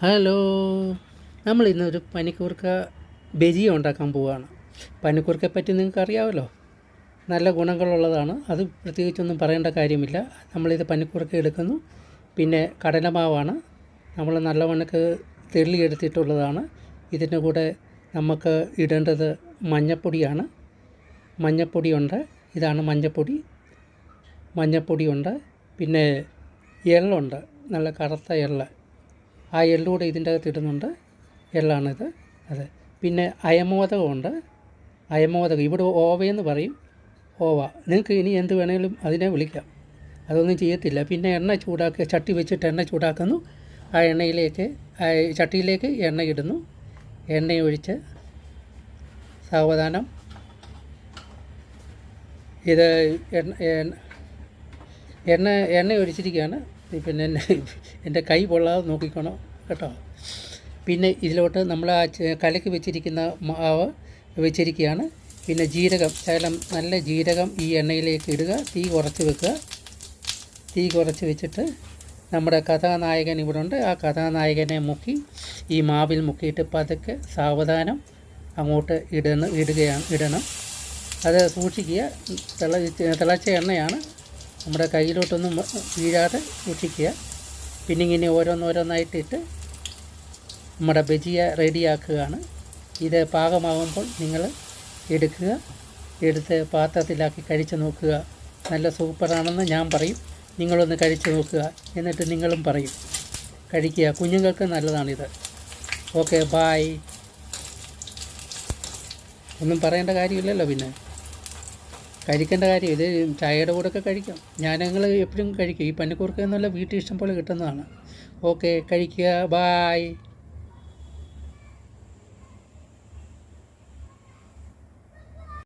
Hello, നമ്മൾ ഇന്നൊരു പനിക്കൂർക്ക ബജിയ ഉണ്ടാക്കാൻ പോവുകയാണ്. പനിക്കൂർക്കയെ പറ്റി നിങ്ങൾക്ക് അറിയാമല്ലോ, നല്ല ഗുണങ്ങളുള്ളതാണ്. അത് പ്രത്യേകിച്ചൊന്നും പറയേണ്ട കാര്യമില്ല. നമ്മളിത് പനിക്കൂർക്ക എടുക്കുന്നു. പിന്നെ കടലമാവാണ് നമ്മൾ നല്ലവണ്ണക്ക് തെള്ളിയെടുത്തിട്ടുള്ളതാണ്. ഇതിൻ്റെ കൂടെ നമുക്ക് ഇടേണ്ടത് മഞ്ഞപ്പൊടിയാണ്. മഞ്ഞപ്പൊടിയുണ്ട്, ഇതാണ് മഞ്ഞപ്പൊടിയുണ്ട്. പിന്നെ എള്ളുണ്ട്, നല്ല കറുത്ത എള്ള്. ആ എള്ളൂടെ ഇതിൻ്റെ അകത്ത് ഇടുന്നുണ്ട്. എള്ളാണിത്. അതെ. പിന്നെ അയമോദകമുണ്ട്. ഇവിടെ ഓവയെന്ന് പറയും. ഓവ, നിങ്ങൾക്ക് ഇനി എന്ത് വേണമെങ്കിലും അതിനെ വിളിക്കാം. അതൊന്നും ചെയ്യത്തില്ല. പിന്നെ ചട്ടി വെച്ചിട്ട് എണ്ണ ചൂടാക്കുന്നു. ആ ചട്ടിയിലേക്ക് എണ്ണ ഇടുന്നു. എണ്ണയൊഴിച്ച് സാവധാനം ഇത് എണ്ണ ഒഴിച്ചിരിക്കുകയാണ്. പിന്നെ എൻ്റെ കൈ പൊള്ളാതെ നോക്കിക്കോണം കേട്ടോ. പിന്നെ ഇതിലോട്ട് നമ്മൾ ആ കലക്കി വെച്ചിരിക്കുന്ന മാവ് വെച്ചിരിക്കുകയാണ്. പിന്നെ നല്ല ജീരകം ഈ എണ്ണയിലേക്ക് ഇടുക. തീ കുറച്ച് വെച്ചിട്ട് നമ്മുടെ കഥാനായകൻ ഇവിടെ ഉണ്ട്. ആ കഥാനായകനെ ഈ മാവിൽ മുക്കിയിട്ട് പതുക്കെ സാവധാനം അങ്ങോട്ട് ഇടണം. അത് സൂക്ഷിക്കുക. തിളച്ച എണ്ണയാണ്, നമ്മുടെ കയ്യിലോട്ടൊന്നും വീഴാതെ സൂക്ഷിക്കുക. പിന്നെ ഇങ്ങനെ ഓരോന്നായിട്ടിട്ട് നമ്മുടെ ബജിയ റെഡിയാക്കുകയാണ്. ഇത് പാകമാകുമ്പോൾ നിങ്ങൾ എടുത്ത് പാത്രത്തിലാക്കി കഴിച്ച് നോക്കുക. നല്ല സൂപ്പറാണെന്ന് ഞാൻ പറയും. നിങ്ങളൊന്ന് കഴിച്ച് നോക്കുക, എന്നിട്ട് നിങ്ങളും പറയും. കഴിക്കുക, കുഞ്ഞുങ്ങൾക്ക് നല്ലതാണിത്. Okay, bye. ഒന്നും പറയേണ്ട കാര്യമില്ലല്ലോ. പിന്നെ കഴിക്കേണ്ട കാര്യം ഇത് ചായയുടെ കൂടെയൊക്കെ കഴിക്കാം. ഞങ്ങൾ എപ്പോഴും കഴിക്കും. ഈ പനിക്കൂർക്ക എന്നുള്ള വീട്ടിൽ ഇഷ്ടം പോലെ കിട്ടുന്നതാണ്. ഓക്കെ, കഴിക്കുക. ബായ്.